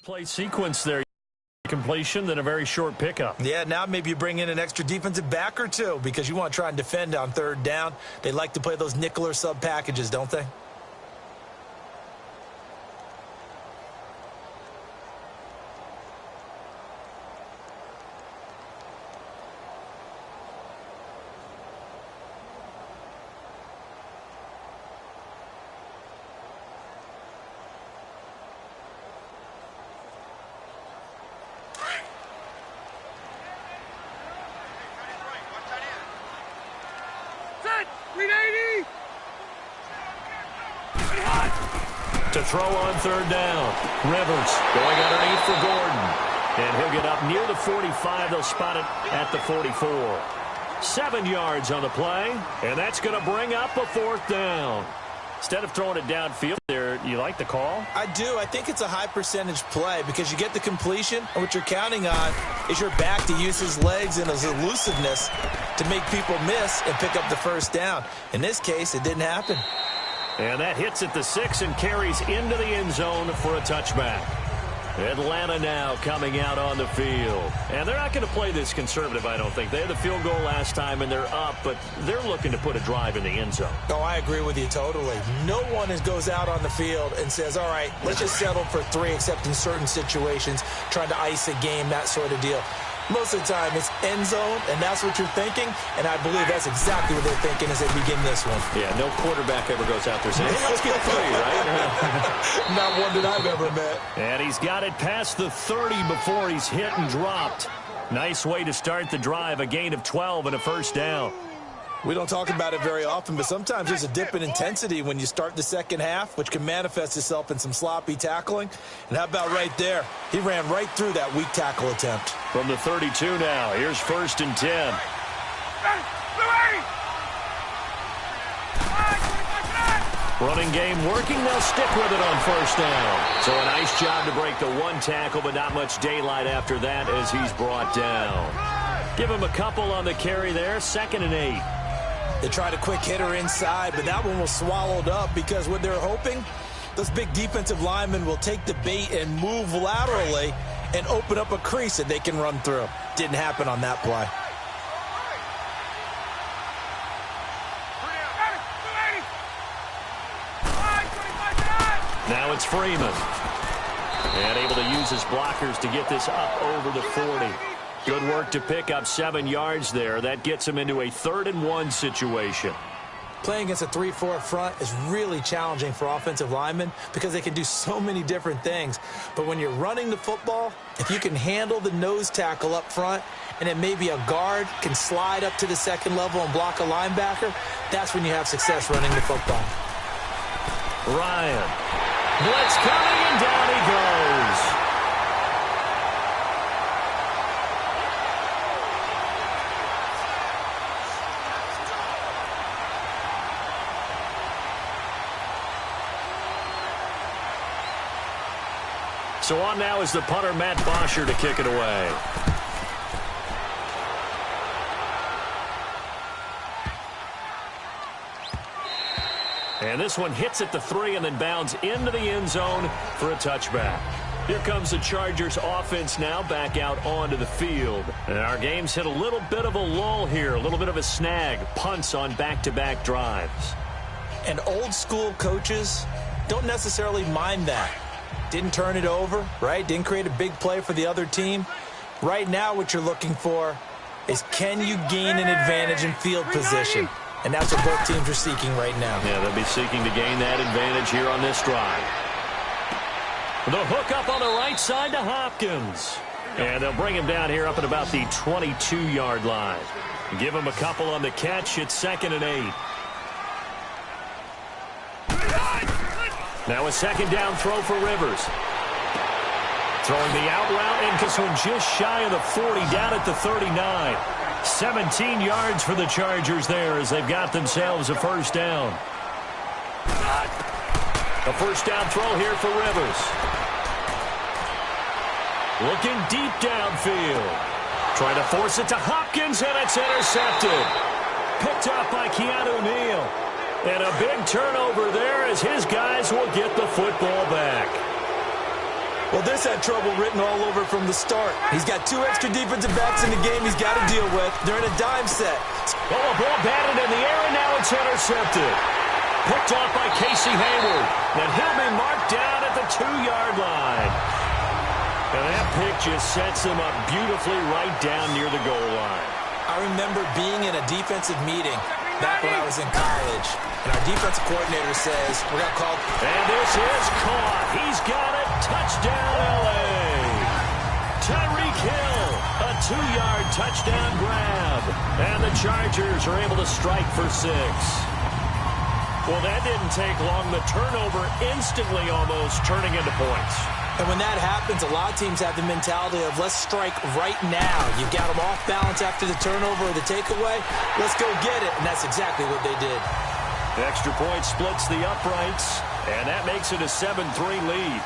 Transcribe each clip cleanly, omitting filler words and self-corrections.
Play sequence there. Completion, then a very short pickup. Yeah, now maybe you bring in an extra defensive back or two because you want to try and defend on third down. They like to play those nickel or sub packages, don't they? To throw on third down. Rivers going underneath for Gordon. And he'll get up near the 45. They'll spot it at the 44. 7 yards on the play. And that's going to bring up a fourth down. Instead of throwing it downfield there, you like the call? I do. I think it's a high percentage play because you get the completion, and what you're counting on is your back to use his legs and his elusiveness to make people miss and pick up the first down. In this case, it didn't happen. And that hits at the 6 and carries into the end zone for a touchback. Atlanta now coming out on the field. And they're not going to play this conservative, I don't think. They had the field goal last time, and they're up, but they're looking to put a drive in the end zone. Oh, I agree with you totally. No one goes out on the field and says, all right, let's just settle for 3, except in certain situations, trying to ice a game, that sort of deal. Most of the time, it's end zone, and that's what you're thinking, and I believe that's exactly what they're thinking as they begin this one. Yeah, no quarterback ever goes out there saying, hey, let's get 3, right? Not one that I've ever met. And he's got it past the 30 before he's hit and dropped. Nice way to start the drive, a gain of 12 and a first down. We don't talk about it very often, but sometimes there's a dip in intensity when you start the second half, which can manifest itself in some sloppy tackling. And how about right there? He ran right through that weak tackle attempt. From the 32 now, here's 1st and 10. Running game working. They'll stick with it on first down. So a nice job to break the one tackle, but not much daylight after that as he's brought down. Give him a couple on the carry there. 2nd and 8. They tried a quick hitter inside, but that one was swallowed up because what they're hoping, those big defensive linemen will take the bait and move laterally and open up a crease that they can run through. Didn't happen on that play. Now it's Freeman. And able to use his blockers to get this up over the 40. Good work to pick up 7 yards there. That gets him into a 3rd and 1 situation. Playing against a 3-4 front is really challenging for offensive linemen because they can do so many different things. But when you're running the football, if you can handle the nose tackle up front and then maybe a guard can slide up to the 2nd level and block a linebacker, that's when you have success running the football. Ryan. Blitz coming, and down he goes. So on now is the punter, Matt Bosher, to kick it away. And this one hits at the 3 and then bounds into the end zone for a touchback. Here comes the Chargers offense now back out onto the field. And our game's hit a little bit of a lull here, a little bit of a snag. Punts on back-to-back drives. And old school coaches don't necessarily mind that. Didn't turn it over, right? Didn't create a big play for the other team. Right now what you're looking for is can you gain an advantage in field position? And that's what both teams are seeking right now. Yeah, they'll be seeking to gain that advantage here on this drive. The hook up on the right side to Hopkins. And they'll bring him down here up at about the 22-yard line. Give him a couple on the catch. It's 2nd and 8. Now a 2nd down throw for Rivers. Throwing the out route, and this one just shy of the 40, down at the 39. 17 yards for the Chargers there as they've got themselves a first down. A first down throw here for Rivers. Looking deep downfield. Trying to force it to Hopkins, and it's intercepted. Picked up by Keanu Neal. And a big turnover there as his guys will get the football back. Well, this had trouble written all over from the start. He's got 2 extra defensive backs in the game he's got to deal with. They're in a dime set. Oh, a ball batted in the air, and now it's intercepted. Picked off by Casey Hayward. Then he'll be marked down at the 2-yard line. And that pick just sets him up beautifully right down near the goal line. I remember being in a defensive meeting back when I was in college, and our defensive coordinator says, we're going to call... And this is caught. He's got it. Touchdown, L.A. Tyreek Hill, a 2-yard touchdown grab. And the Chargers are able to strike for 6. Well, that didn't take long. The turnover instantly almost turning into points. And when that happens, a lot of teams have the mentality of, let's strike right now. You've got them off balance after the turnover or the takeaway. Let's go get it. And that's exactly what they did. The extra point splits the uprights, and that makes it a 7-3 lead.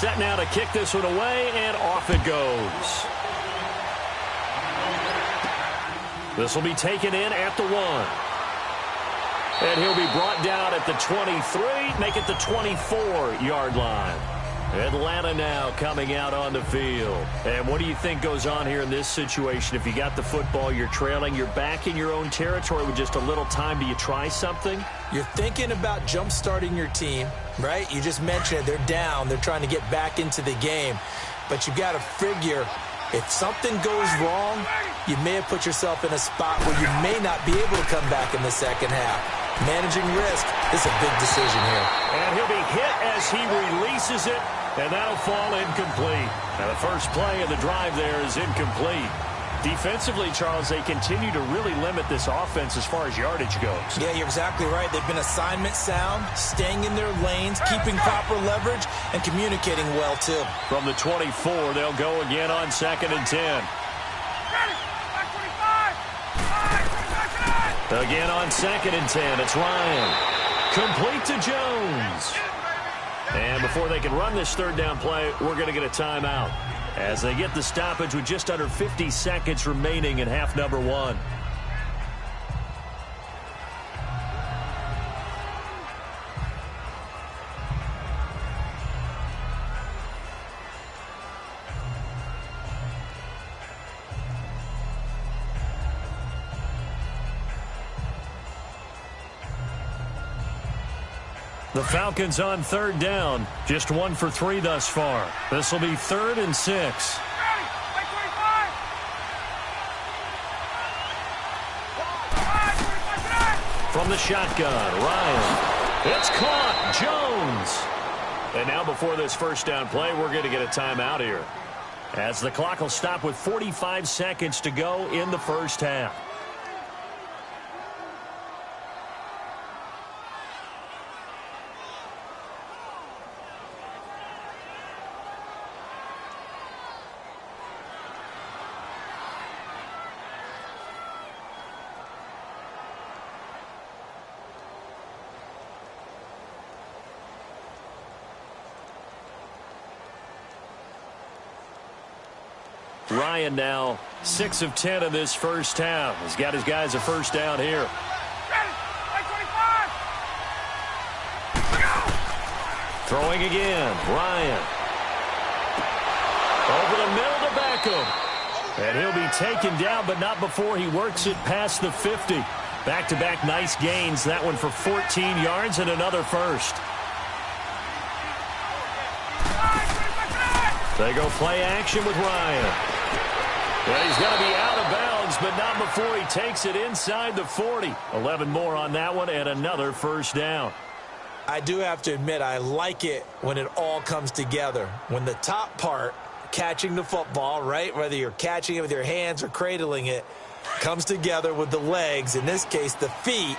Set now to kick this one away, and off it goes. This will be taken in at the 1. And he'll be brought down at the 23, make it the 24-yard line. Atlanta now coming out on the field. And what do you think goes on here in this situation? If you got the football, you're trailing, you're back in your own territory with just a little time. Do you try something? You're thinking about jump-starting your team, right? You just mentioned it. They're down. They're trying to get back into the game. But you've got to figure, if something goes wrong, you may have put yourself in a spot where you may not be able to come back in the second half. Managing risk, this is a big decision here. And he'll be hit as he releases it, and that'll fall incomplete. Now, the first play of the drive there is incomplete. Defensively, Charles, they continue to really limit this offense as far as yardage goes. Yeah, you're exactly right. They've been assignment sound, staying in their lanes, keeping proper leverage, and communicating well, too. From the 24, they'll go again on 2nd and 10. Again on 2nd and 10, it's Ryan. Complete to Jones. And before they can run this third down play, we're going to get a timeout as they get the stoppage with just under 50 seconds remaining in half number 1. The Falcons on 3rd down. Just 1 for 3 thus far. This will be 3rd and 6. From the shotgun, Ryan. It's caught. Jones. And now before this first down play, we're going to get a timeout here, as the clock will stop with 45 seconds to go in the first half. Ryan now 6 of 10 in this first half. He's got his guys a first down here. Throwing again, Ryan. Over the middle to Beckham. And he'll be taken down, but not before he works it past the 50. Back-to-back nice gains. That one for 14 yards and another first. They go play action with Ryan. And he's going to be out of bounds, but not before he takes it inside the 40. 11 more on that one and another first down. I do have to admit, I like it when it all comes together. When the top part, catching the football, right, whether you're catching it with your hands or cradling it, comes together with the legs, in this case the feet,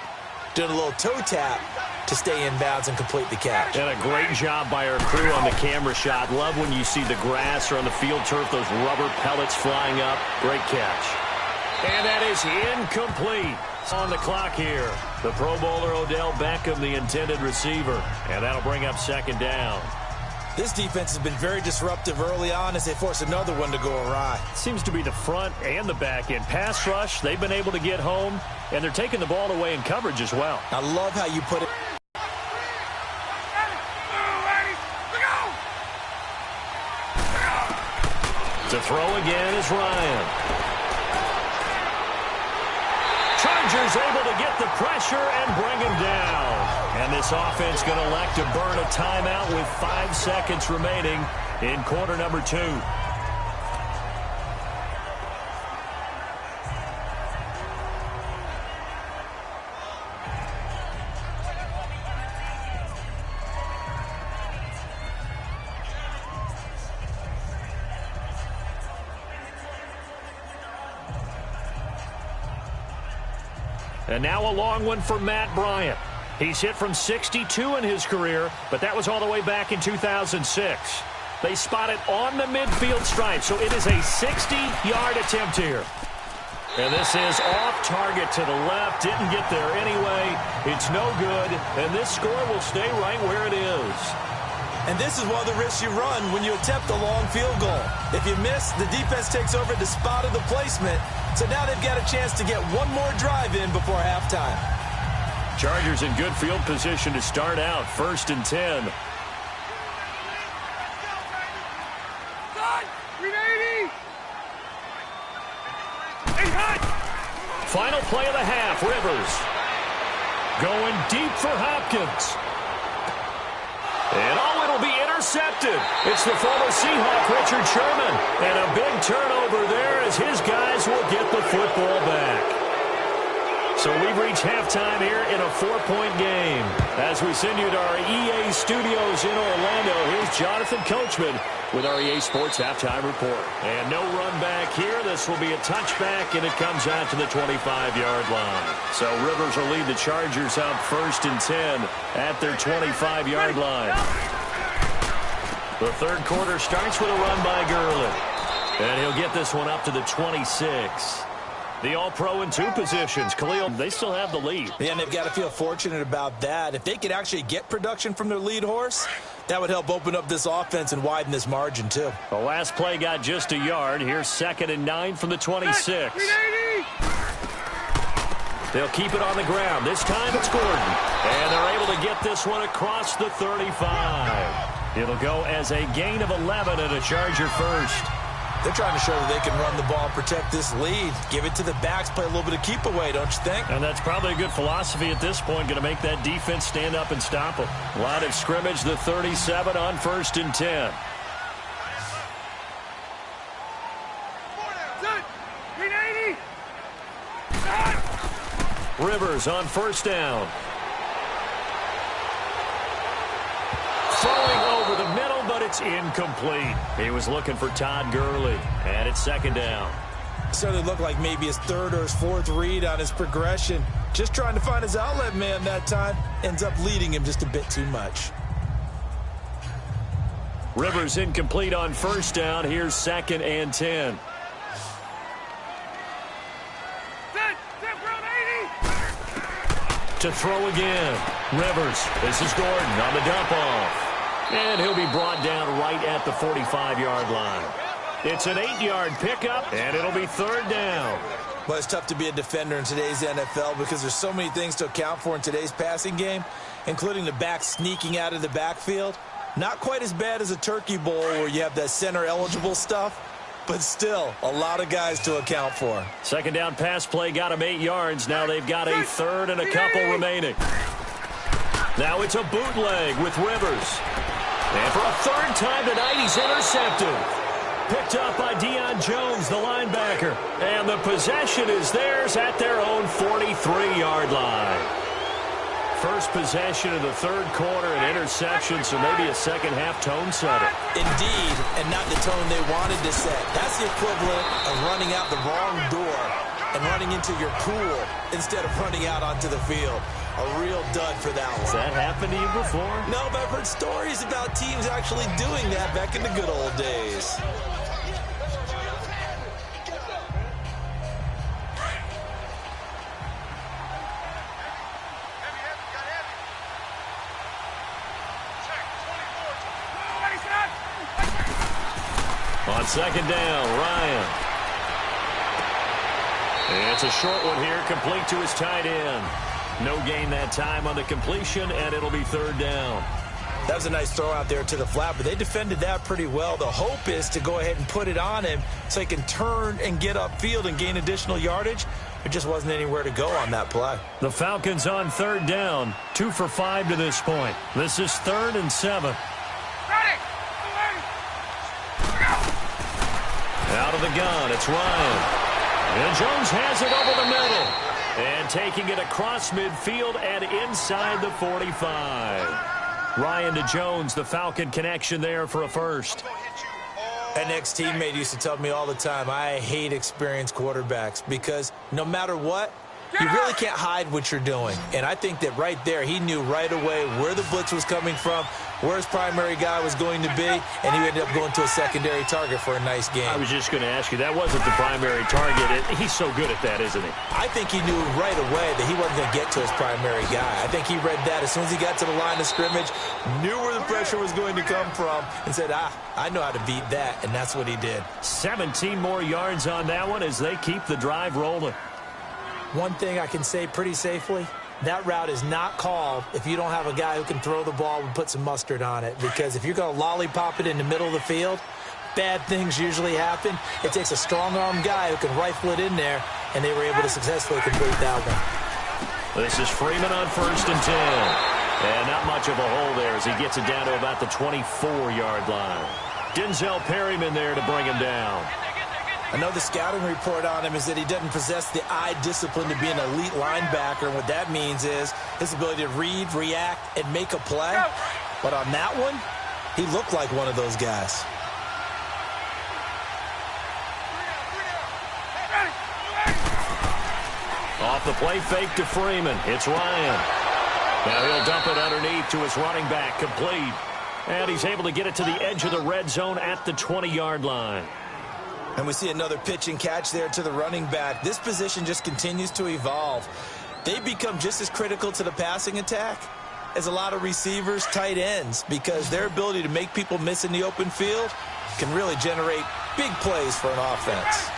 doing a little toe tap to stay in bounds and complete the catch. And a great job by our crew on the camera shot. Love when you see the grass or on the field turf, those rubber pellets flying up. Great catch. And that is incomplete. On the clock here, the Pro Bowler Odell Beckham, the intended receiver. And that'll bring up second down. This defense has been very disruptive early on as they force another one to go awry. Seems to be the front and the back end. Pass rush, they've been able to get home, and they're taking the ball away in coverage as well. I love how you put it. To throw again is Ryan. Chargers able to get the pressure and bring him down. And this offense going to elect to burn a timeout with 5 seconds remaining in quarter number 2. And now a long one for Matt Bryant. He's hit from 62 in his career, but that was all the way back in 2006. They spot it on the midfield stripe, so it is a 60-yard attempt here. And this is off target to the left. Didn't get there anyway. It's no good, and this score will stay right where it is. And this is one of the risks you run when you attempt a long field goal. If you miss, the defense takes over the spot of the placement. So now they've got a chance to get one more drive in before halftime. Chargers in good field position to start out. 1st and 10. Final play of the half. Rivers going deep for Hopkins. And it'll be intercepted. It's the former Seahawk, Richard Sherman. And a big turnover there as his guys will get the football back. So we've reached halftime here in a 4-point game. As we send you to our EA studios in Orlando, here's Jonathan Coachman with our EA Sports Halftime Report. And no run back here. This will be a touchback, and it comes out to the 25-yard line. So Rivers will lead the Chargers up 1st and 10 at their 25-yard line. The third quarter starts with a run by Gurley. And he'll get this one up to the 26. The All-Pro in 2 positions. Khalil, they still have the lead. Yeah, and they've got to feel fortunate about that. If they could actually get production from their lead horse, that would help open up this offense and widen this margin, too. The last play got just a yard. Here's 2nd and 9 from the 26. They'll keep it on the ground. This time it's Gordon. And they're able to get this one across the 35. It'll go as a gain of 11 and a Charger first. They're trying to show that they can run the ball and protect this lead. Give it to the backs, play a little bit of keep away, don't you think? And that's probably a good philosophy at this point, going to make that defense stand up and stop them. Line of scrimmage, the 37 on 1st and 10. Rivers on 1st down. Throwing over the middle, but it's incomplete. He was looking for Todd Gurley, and it's 2nd down. Certainly looked like maybe his 3rd or his 4th read on his progression. Just trying to find his outlet man that time. Ends up leading him just a bit too much. Rivers incomplete on 1st down. Here's 2nd and 10. To throw again. Rivers. This is Gordon on the dump off. And he'll be brought down right at the 45-yard line. It's an 8-yard pickup, and it'll be 3rd down. Well, it's tough to be a defender in today's NFL because there's so many things to account for in today's passing game, including the back sneaking out of the backfield. Not quite as bad as a turkey bowl where you have that center-eligible stuff, but still a lot of guys to account for. 2nd down pass play got him 8 yards. Now they've got a 3rd and a couple remaining. Now it's a bootleg with Rivers. And for a 3rd time tonight, he's intercepted. Picked up by Deion Jones, the linebacker. And the possession is theirs at their own 43-yard line. First possession of the 3rd quarter, an interception, so maybe a second-half tone setter. Indeed, and not the tone they wanted to set. That's the equivalent of running out the wrong door and running into your pool instead of running out onto the field. A real dud for that one. Has that happened to you before? No, but I've heard stories about teams actually doing that back in the good old days. On second down, Ryan. It's a short one here, complete to his tight end. No gain that time on the completion, and it'll be third down. That was a nice throw out there to the flat, but they defended that pretty well. The hope is to go ahead and put it on him so he can turn and get upfield and gain additional yardage. There just wasn't anywhere to go on that play. The Falcons on third down, 2 for 5 to this point. This is 3rd and 7. Out of the gun, it's Ryan. And Jones has it over the middle. And taking it across midfield and inside the 45. Ryan to Jones, the Falcon connection there for a first. An ex-teammate used to tell me all the time, I hate experienced quarterbacks because no matter what, you really can't hide what you're doing. And I think that right there, he knew right away where the blitz was coming from, where his primary guy was going to be, and he ended up going to a secondary target for a nice game. I was just going to ask you, that wasn't the primary target. He's so good at that, isn't he? I think he knew right away that he wasn't going to get to his primary guy. I think he read that as soon as he got to the line of scrimmage, knew where the pressure was going to come from, and said, I know how to beat that, and that's what he did. 17 more yards on that one as they keep the drive rolling. One thing I can say pretty safely, that route is not called if you don't have a guy who can throw the ball and put some mustard on it. Because if you're going to lollipop it in the middle of the field, bad things usually happen. It takes a strong-arm guy who can rifle it in there, and they were able to successfully complete that one. This is Freeman on 1st and 10. And not much of a hole there as he gets it down to about the 24-yard line. Denzel Perryman there to bring him down. I know the scouting report on him is that he doesn't possess the eye discipline to be an elite linebacker, and what that means is his ability to read, react, and make a play. But on that one, he looked like one of those guys. Off the play fake to Freeman. It's Ryan. Now he'll dump it underneath to his running back, complete. And he's able to get it to the edge of the red zone at the 20-yard line. And we see another pitch and catch there to the running back. This position just continues to evolve. They become just as critical to the passing attack as a lot of receivers, tight ends, because their ability to make people miss in the open field can really generate big plays for an offense.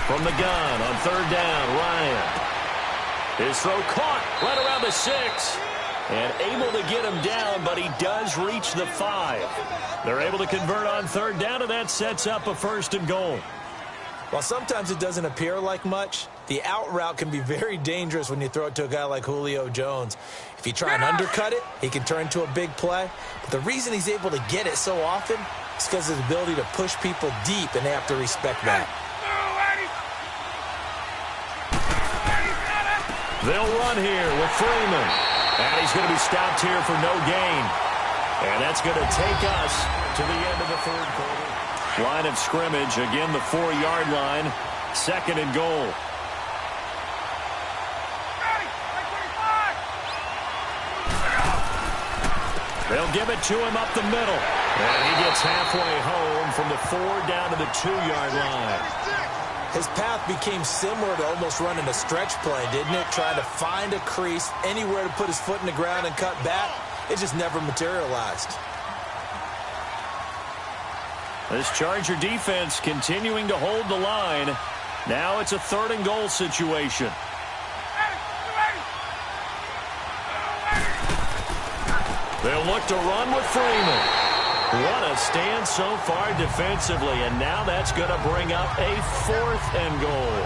From the gun on 3rd down, Ryan. His throw caught right around the 6. And able to get him down, but he does reach the 5. They're able to convert on 3rd down, and that sets up a 1st and goal. While sometimes it doesn't appear like much, the out route can be very dangerous when you throw it to a guy like Julio Jones. If you try and undercut it, he can turn into a big play. But the reason he's able to get it so often is because of his ability to push people deep, and they have to respect that. They'll run here with Freeman. And he's going to be stopped here for no gain. And that's going to take us to the end of the 3rd quarter. Line of scrimmage, again the 4-yard line, 2nd and goal. They'll give it to him up the middle. And he gets halfway home from the 4 down to the 2-yard line. His path became similar to almost running a stretch play, didn't it? Trying to find a crease, anywhere to put his foot in the ground and cut back. It just never materialized. This Charger defense continuing to hold the line. Now it's a 3rd and goal situation. They'll look to run with Freeman. What a stand so far defensively, and now that's going to bring up a 4th and goal.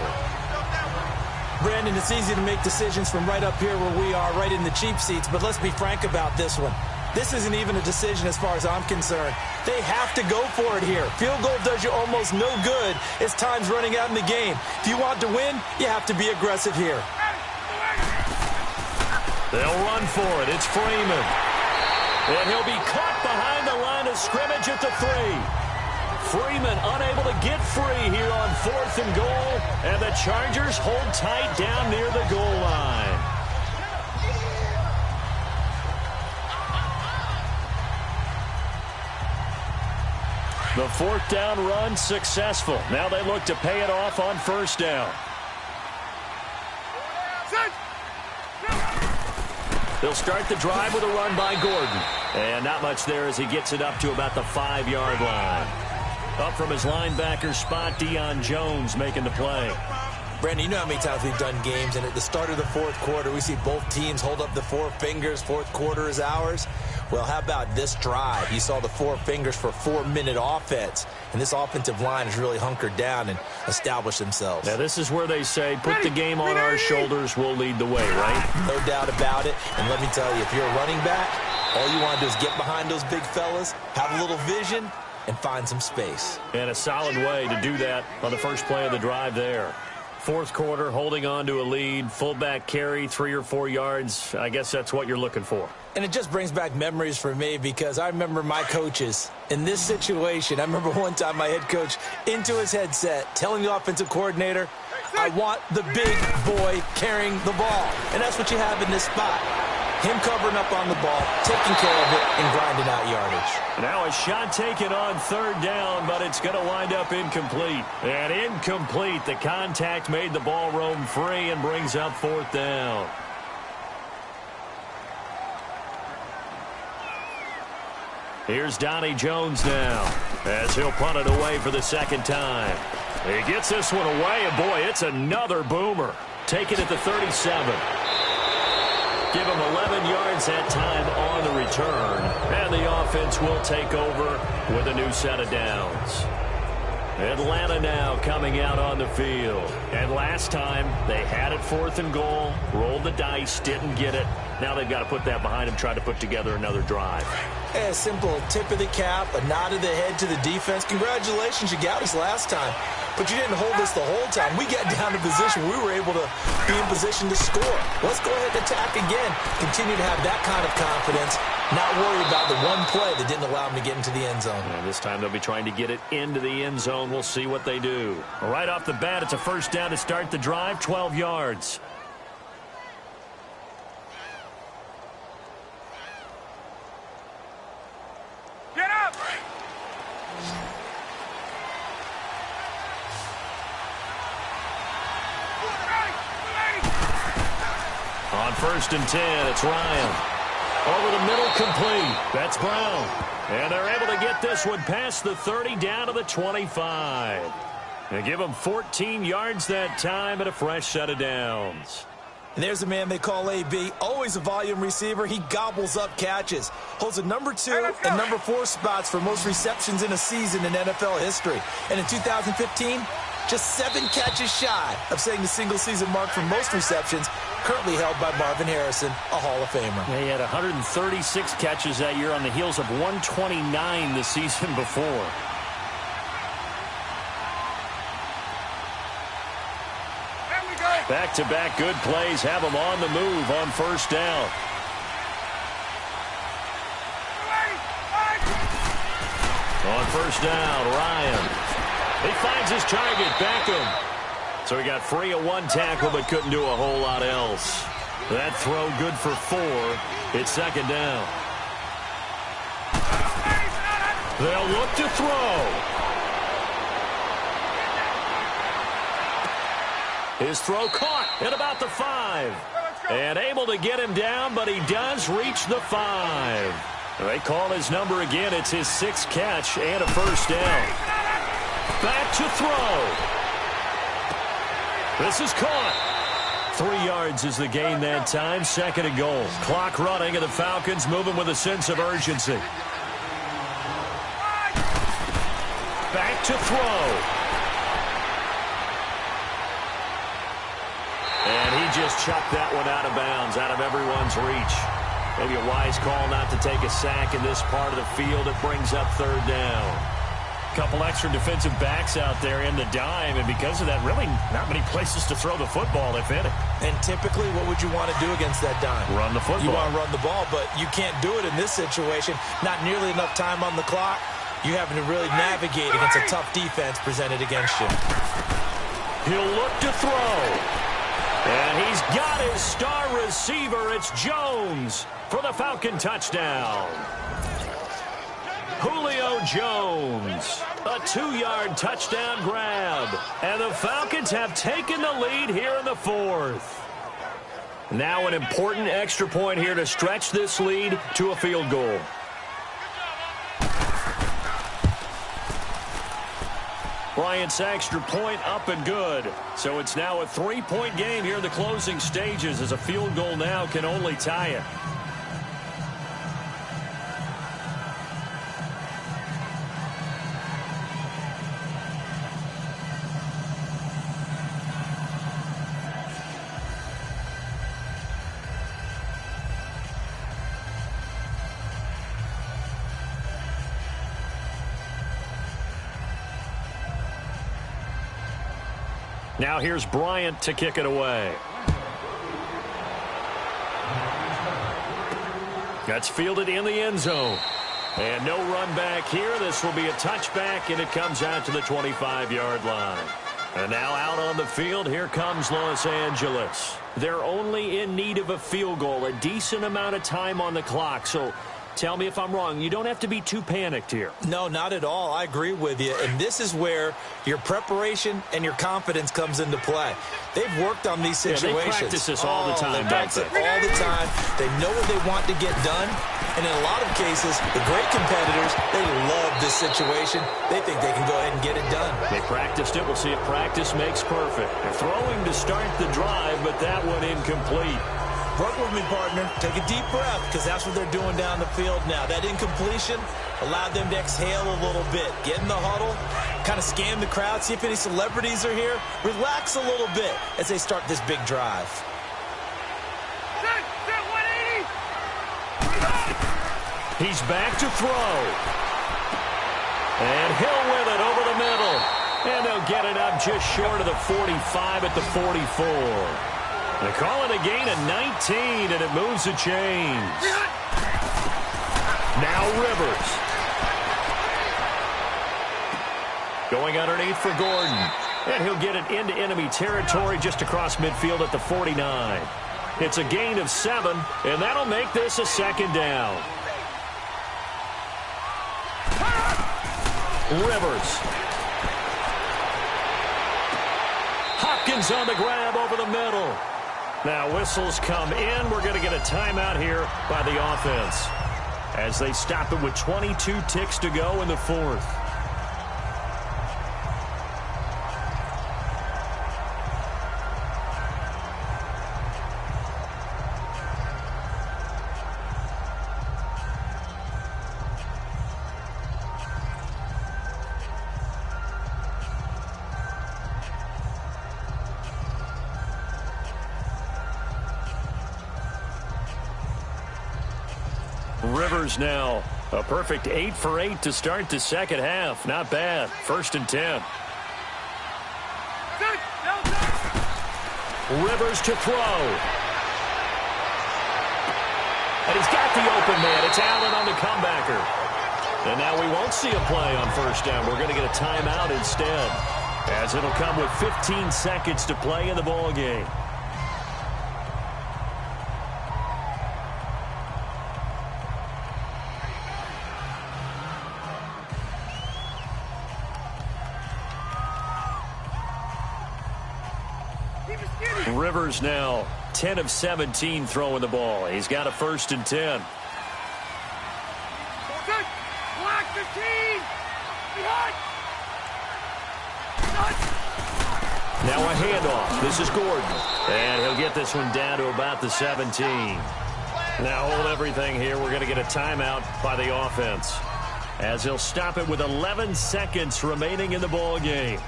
Brandon, it's easy to make decisions from right up here where we are, right in the cheap seats, but let's be frank about this one. This isn't even a decision as far as I'm concerned. They have to go for it here. Field goal does you almost no good as time's running out in the game. If you want to win, you have to be aggressive here. They'll run for it. It's Freeman. And he'll be caught behind the line of scrimmage at the 3. Freeman unable to get free here on 4th and goal. And the Chargers hold tight down near the goal line. The 4th down run successful. Now they look to pay it off on 1st down. They'll start the drive with a run by Gordon. And not much there as he gets it up to about the 5-yard line. Up from his linebacker spot, Deion Jones making the play. Brandon, you know how many times we've done games, and at the start of the fourth quarter, we see both teams hold up the four fingers, fourth quarter is ours. Well, how about this drive? You saw the four fingers for 4-minute offense, and this offensive line has really hunkered down and established themselves. Now, this is where they say, put the game on our shoulders, we'll lead the way, right? No doubt about it, and let me tell you, if you're a running back, all you want to do is get behind those big fellas, have a little vision, and find some space. And a solid way to do that on the first play of the drive there. Fourth quarter, holding on to a lead, fullback carry, 3 or 4 yards. I guess that's what you're looking for. And it just brings back memories for me because I remember my coaches in this situation. I remember one time my head coach into his headset telling the offensive coordinator, I want the big boy carrying the ball. And that's what you have in this spot. Him covering up on the ball, taking care of it, and grinding out yardage. Now a shot taken on third down, but it's going to wind up incomplete. And incomplete. The contact made the ball roam free and brings up fourth down. Here's Donnie Jones now as he'll punt it away for the second time. He gets this one away, and boy, it's another boomer. Taken at the 37. Give him 11 yards that time on the return. And the offense will take over with a new set of downs. Atlanta now coming out on the field. And last time, they had it 4th and goal, rolled the dice, didn't get it. Now they've got to put that behind them, try to put together another drive. A simple tip of the cap, a nod of the head to the defense. Congratulations, you got us last time. But you didn't hold us the whole time. We got down to position. We were able to be in position to score. Let's go ahead and attack again. Continue to have that kind of confidence. Not worry about the one play that didn't allow them to get into the end zone. And this time they'll be trying to get it into the end zone. We'll see what they do. Right off the bat, it's a first down to start the drive, 12 yards. Get up! On 1st and 10, it's Ryan. Over the middle, complete. That's Brown. And they're able to get this one past the 30 down to the 25. They give him 14 yards that time and a fresh set of downs. And there's a man they call AB, always a volume receiver. He gobbles up catches. Holds the number 2 and number 4 spots for most receptions in a season in NFL history. And in 2015, just 7 catches shy of setting the single-season mark for most receptions, currently held by Marvin Harrison, a Hall of Famer. Yeah, he had 136 catches that year on the heels of 129 the season before. Back-to-back good plays have him on the move on first down. On first down, Ryan. He finds his target, Beckham. So he got free of one tackle but couldn't do a whole lot else. That throw good for 4. It's second down. They'll look to throw. His throw caught at about the 5. And able to get him down, but he does reach the 5. They call his number again. It's his 6th catch and a first down. Back to throw. This is caught. 3 yards is the gain that time. 2nd and goal. Clock running, and the Falcons moving with a sense of urgency. Back to throw. And he just chucked that one out of bounds, out of everyone's reach. Maybe a wise call not to take a sack in this part of the field. It brings up 3rd down. Couple extra defensive backs out there in the dime, and because of that, really not many places to throw the football, if any. And typically, what would you want to do against that dime? Run the football. You want to run the ball, but you can't do it in this situation. Not nearly enough time on the clock. You're having to really navigate against a tough defense presented against you. He'll look to throw. And he's got his star receiver. It's Jones for the Falcon touchdown. Julio Jones, a 2-yard touchdown grab. And the Falcons have taken the lead here in the 4th. Now an important extra point here to stretch this lead to a field goal. Bryant's extra point up and good. So it's now a 3-point game here in the closing stages, as a field goal now can only tie it. Now here's Bryant to kick it away. That's fielded in the end zone. And no run back here. This will be a touchback, and it comes out to the 25-yard line. And now out on the field, here comes Los Angeles. They're only in need of a field goal, a decent amount of time on the clock. So tell me if I'm wrong. You don't have to be too panicked here. No, not at all. I agree with you. And this is where your preparation and your confidence comes into play. They've worked on these situations. Yeah, they practice this all the time. They practice it all the time. They know what they want to get done. And in a lot of cases, the great competitors, they love this situation. They think they can go ahead and get it done. They practiced it. We'll see if practice makes perfect. They're throwing to start the drive, but that one incomplete. Work with me, partner. Take a deep breath, because that's what they're doing down the field now. That incompletion allowed them to exhale a little bit. Get in the huddle, kind of scan the crowd, see if any celebrities are here. Relax a little bit as they start this big drive. Set 180. He's back to throw. And Hill with it over the middle. And they'll get it up just short of the 45 at the 44. They call it a gain of 19, and it moves the chains. Now Rivers. Going underneath for Gordon. And he'll get it into enemy territory just across midfield at the 49. It's a gain of 7, and that'll make this a second down. Rivers. Hopkins on the grab over the middle. Now whistles come in. We're going to get a timeout here by the offense as they stop it with 22 ticks to go in the fourth. Rivers now a perfect 8 for 8 to start the second half. Not bad. 1st and 10. Rivers to throw. And he's got the open man. It's Allen on the comebacker. And now we won't see a play on 1st down. We're going to get a timeout instead, as it'll come with 15 seconds to play in the ball game. Rivers now 10 of 17 throwing the ball. He's got a 1st and 10. Black 15. Behind. Now a handoff. This is Gordon. And he'll get this one down to about the 17. Now hold everything here. We're going to get a timeout by the offense, as he'll stop it with 11 seconds remaining in the ball game.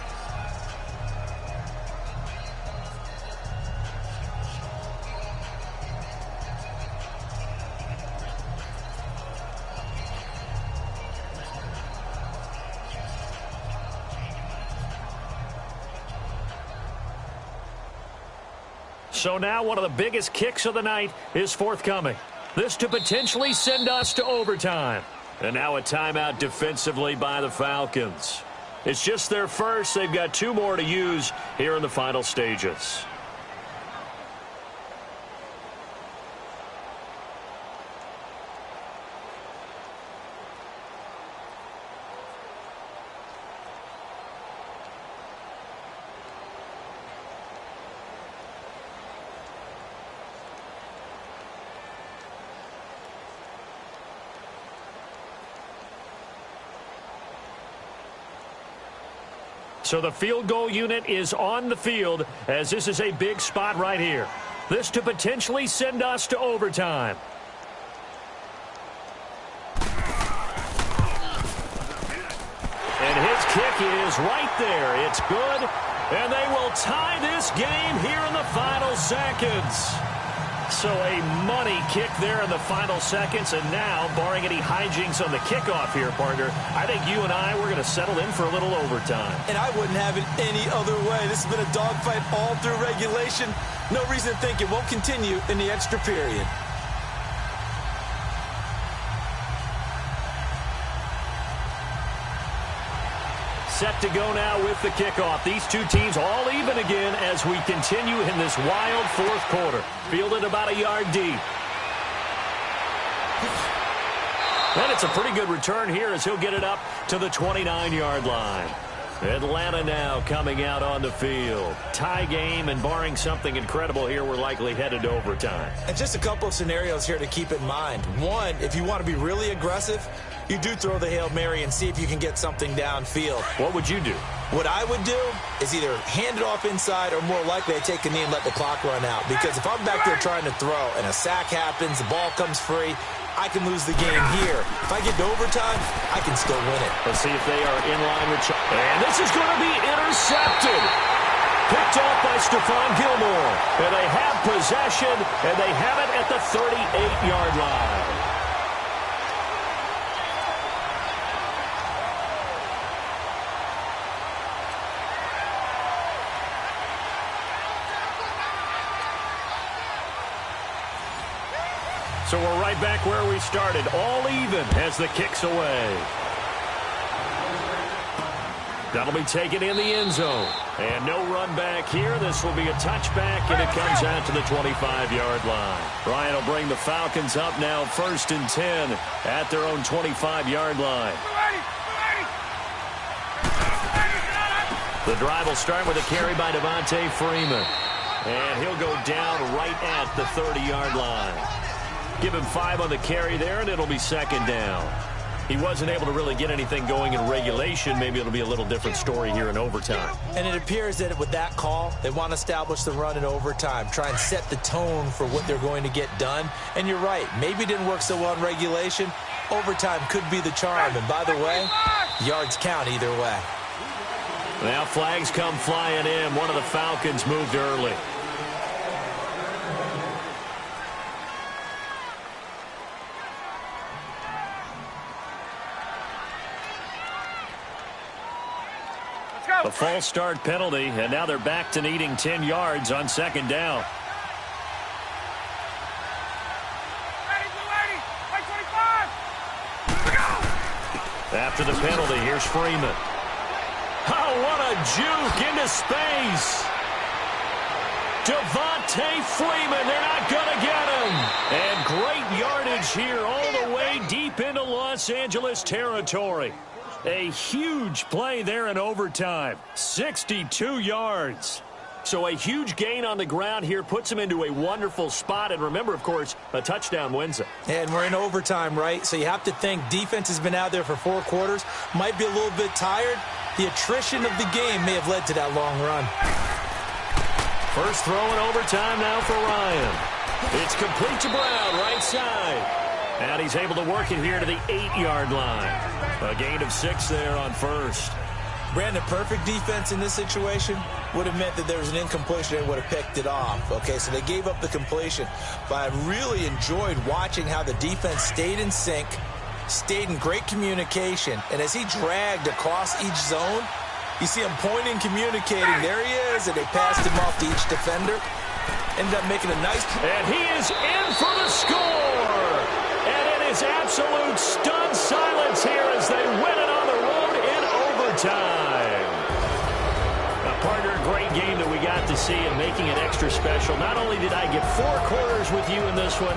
So now one of the biggest kicks of the night is forthcoming. This to potentially send us to overtime. And now a timeout defensively by the Falcons. It's just their first. They've got 2 more to use here in the final stages. So the field goal unit is on the field as this is a big spot right here. This to potentially send us to overtime. And his kick is right there. It's good. And they will tie this game here in the final seconds. So a money kick there in the final seconds. And now, barring any hijinks on the kickoff here, partner, I think you and I, we're going to settle in for a little overtime. And I wouldn't have it any other way. This has been a dogfight all through regulation. No reason to think it won't continue in the extra period. Set to go now with the kickoff. These two teams all even again as we continue in this wild fourth quarter. Fielded about a yard deep. And it's a pretty good return here as he'll get it up to the 29-yard line. Atlanta now coming out on the field. Tie game, and barring something incredible here, we're likely headed to overtime. And just a couple of scenarios here to keep in mind. One, if you want to be really aggressive, you do throw the Hail Mary and see if you can get something downfield. What would you do? What I would do is either hand it off inside or more likely I take a knee and let the clock run out. Because if I'm back there trying to throw and a sack happens, the ball comes free, I can lose the game here. If I get to overtime, I can still win it. Let's see if they are in line with... And this is going to be intercepted. Picked off by Stephon Gilmore. And they have possession, and they have it at the 38-yard line. So we're right back where we started, all even as the kick's away. That'll be taken in the end zone. And no run back here. This will be a touchback, and it comes out to the 25-yard line. Ryan will bring the Falcons up now 1st and 10 at their own 25-yard line. The drive will start with a carry by Devontae Freeman. And he'll go down right at the 30-yard line. Give him 5 on the carry there, and it'll be 2nd down. He wasn't able to really get anything going in regulation. Maybe it'll be a little different story here in overtime. And it appears that with that call, they want to establish the run in overtime, try and set the tone for what they're going to get done. And you're right, maybe it didn't work so well in regulation. Overtime could be the charm. And by the way, yards count either way. Now flags come flying in. One of the Falcons moved early. A false start penalty, and now they're back to needing 10 yards on 2nd down. After the penalty, here's Freeman. Oh, what a juke into space. Devontae Freeman, they're not going to get him. And great yardage here all the way deep into Los Angeles territory. A huge play there in overtime. 62 yards. So a huge gain on the ground here puts him into a wonderful spot. And remember, of course, a touchdown wins it. And we're in overtime, right? So you have to think defense has been out there for 4 quarters. Might be a little bit tired. The attrition of the game may have led to that long run. First throw in overtime now for Ryan. It's complete to Brown, right side. And he's able to work it here to the 8-yard line. A gain of 6 there on first. Brandon, perfect defense in this situation would have meant that there was an incompletion and would have picked it off. Okay, so they gave up the completion. But I really enjoyed watching how the defense stayed in sync, stayed in great communication. And as he dragged across each zone, you see him pointing, communicating. There he is, and they passed him off to each defender. Ended up making a nice... And he is in for the score! And it is absolute stunned silence here as they win it on the road in overtime. A partner, great game that we got to see and making it extra special. Not only did I get 4 quarters with you in this one,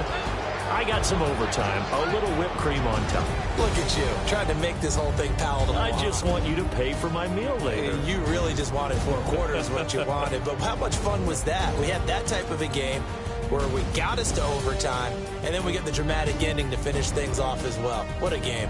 I got some overtime, a little whipped cream on top. Look at you, trying to make this whole thing palatable. I just want you to pay for my meal later. You really just wanted 4 quarters what you wanted. But how much fun was that? We had that type of a game where we got us to overtime, and then we get the dramatic ending to finish things off as well. What a game.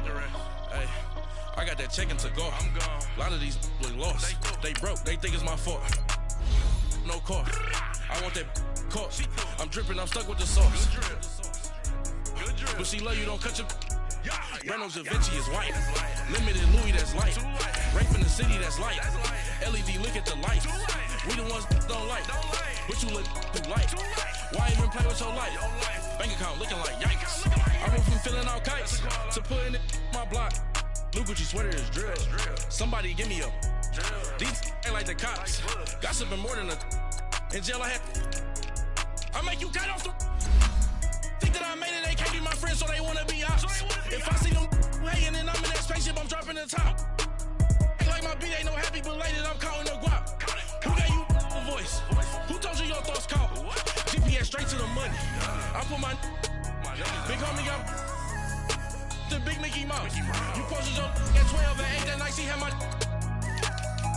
up. Hey, I got that chicken to go. I'm gone. A lot of these look lost. They broke. They think it's my fault. No car. I want that caught. I'm dripping. I'm stuck with the sauce. But she love you. Don't cut your. Reynolds Da Vinci is white. Limited Louis, that's light. Rape in the city, that's light. LED, look at the light. We the ones don't like. But you look too light. Why even play with your life? Bank account looking like yikes. I went from filling out kites to putting it my block. Blue Gucci sweater is drill. Somebody give me a. These ain't like the cops. Gossiping more than a. In jail I had. I make you cut off the. Think that I made it, they can't be my friends, so they wanna be ops. If I see them hating and I'm in that spaceship, I'm dropping the top. Ain't like my beat ain't no happy belated, I'm counting the guap. Who gave you a voice? Who told you your thoughts count? GPS straight to the money. I put my big homie got the big Mickey Mouse. You posted your at 12 and 8 that night, she had my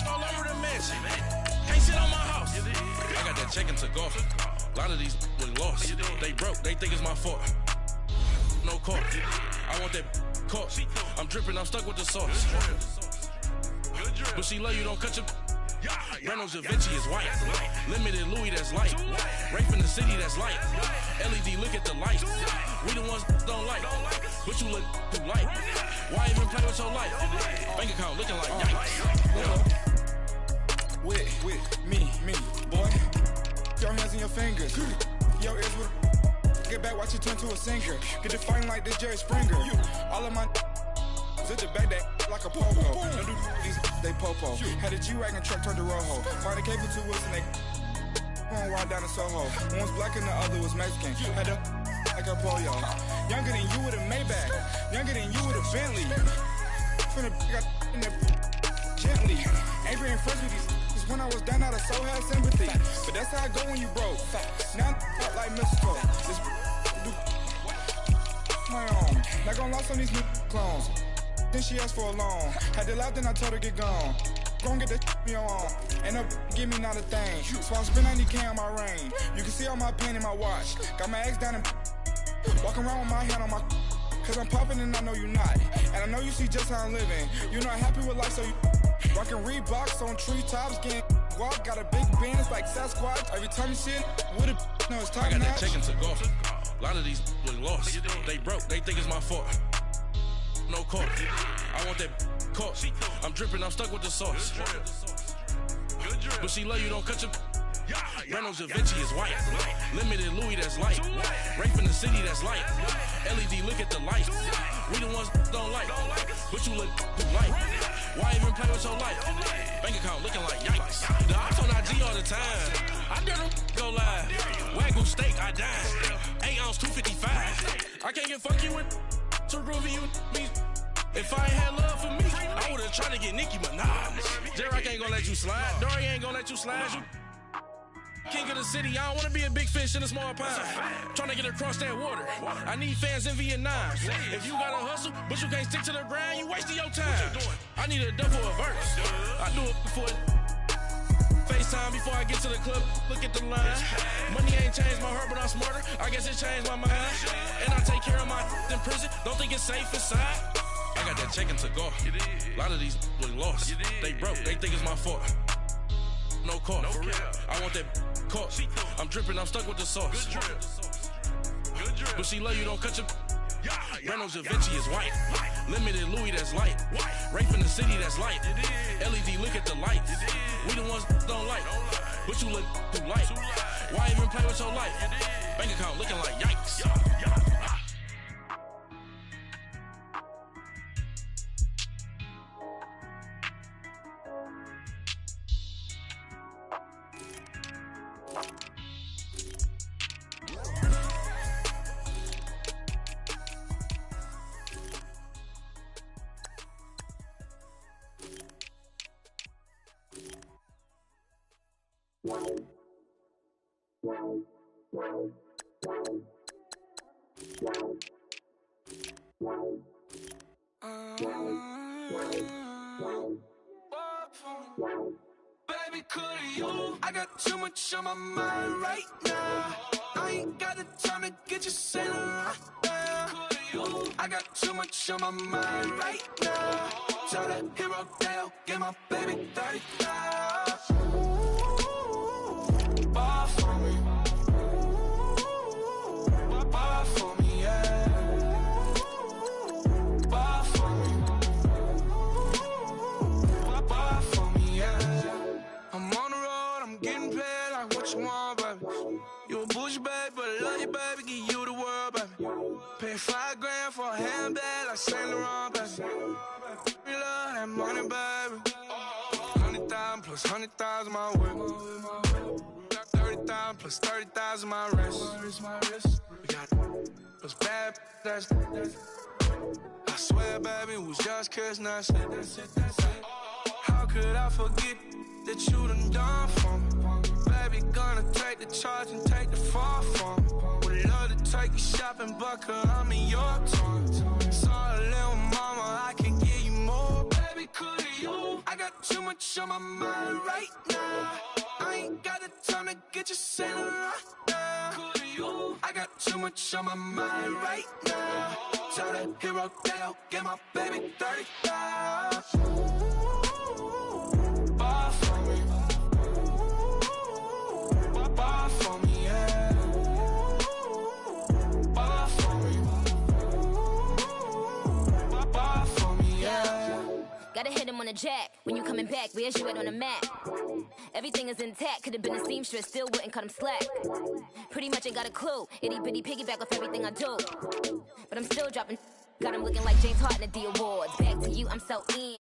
all over the mansion. Can't sit on my house. I got that chicken to go. A lot of these look lost. They broke, they think it's my fault. No car. I want that caught. I'm dripping, I'm stuck with the sauce. But she love you, don't cut your. Reynolds Da Vinci is white. Limited Louis, that's light. Rape in the city, that's light. LED, look at the light. We the ones don't like. But you look too light. Why even play with your life? Bank account looking like yikes. With me, boy. Your hands and your fingers. Your ears with. Get back, watch you turn to a singer. Get to fighting like this Jerry Springer. All of my. Zit the back that like a popo. Don't do these, they popo. Had a G-Wagon truck turned to Rojo. Find a cable 2 wheels and they. Going wild down in Soho. One was black and the other was Mexican. Had a. Like a polio. Younger than you with a Maybach. Younger than you with a Bentley. From the. Got in the. Gently. Ain't been friends with these. When I was down, I so had sympathy. But that's how I go when you broke. Now I'm like mistletoe. This my own. Not gonna lost on these new clones. Then she asked for a loan. Had to laugh, then I told her get gone. Gon' get that me on. Ain't no give me not a thing. So I spend 90K on my ring. You can see all my pain in my watch. Got my ex down and walking around with my hand on my. Cause I'm popping and I know you not. And I know you see just how I'm living. You're not happy with life, so you. Rockin' Reeboks on treetops, getting guap. Got a big band, it's like Sasquatch. Every time you see it, with it, no, it's top I got notch. that chicken to go. A lot of these look lost. They broke, they think it's my fault. No car. I want that caught. I'm dripping, I'm stuck with the sauce. But she love you, don't cut your. Reynolds Da Vinci is white. Limited Louis, that's light. Rape in the city, that's light. LED, look at the light. We the ones don't like. But you look too light. Why even play with your life? Bank account looking like yikes. The ops on IG all the time. I dare them go live. Wagyu steak, I died. 8 ounce, 255. I can't get fuck you with too groovy you me. If I ain't had love for me, I would've tried to get Nicki Minaj. J-Rock ain't gonna let you slide. Dory ain't gonna let you slide. You king of the city, I don't wanna be a big fish in a small pond. Trying to get across that water. I need fans in Vietnam. If you gotta hustle, but you can't stick to the grind, you wasting your time. I need a double a verse. I do it before FaceTime before I get to the club. Look at the line. Money ain't changed my heart, but I'm smarter. I guess it changed my mind. And I take care of my in prison. Don't think it's safe inside. I got that chicken to go. A lot of these look lost. They broke. They think it's my fault. No car. I want that caught. I'm dripping, I'm stuck with the sauce. But she love you, don't cut your. Reynolds Da Vinci is white. Limited Louis, that's light. Rape in the city, that's light. LED, look at the light. We the ones don't like. But you look too light. Why even play with your life? Bank account looking like yikes. Baby, could you? I got too much on my mind right now. I ain't got the time to get you sitting right now. you. I got too much on my mind right now. Tell that hero Dale, get my baby 30,000. Ball for me. Ball for me, yeah. Ball for me. Ball for me, yeah. I'm on the road, I'm getting paid like what you want, baby. You a bougie, baby, but I love you, baby. Give you the world, baby. Pay $5 grand for a handbag like Saint Laurent, baby. We love that money, baby. 100,000 plus 100,000 my whip. 30,000 plus 30,000 my wrist. We got those bad, that's I swear, baby, it was just kiss, that's it. How could I forget that you done for me? Baby, gonna take the charge and take the fall for me. Would love to take you shopping, but I'm in your town. Sorry, little mama, I can give you more. Baby, could you? I got too much on my mind right now. I ain't got the time to get you sailing right now. Could you? I got too much on my mind right now. Tell that hero Dale, get my baby 30,000. Ball for me. Ball for me, yeah. Ball for me. Ball for me, yeah. Gotta hit him on the jack. When you coming back, where's you at on the map? Everything is intact. Could've been a seamstress, still wouldn't cut him slack. Pretty much ain't got a clue. Itty bitty piggyback off everything I do. But I'm still dropping. Got him looking like James Harden at the awards. Back to you, I'm so in.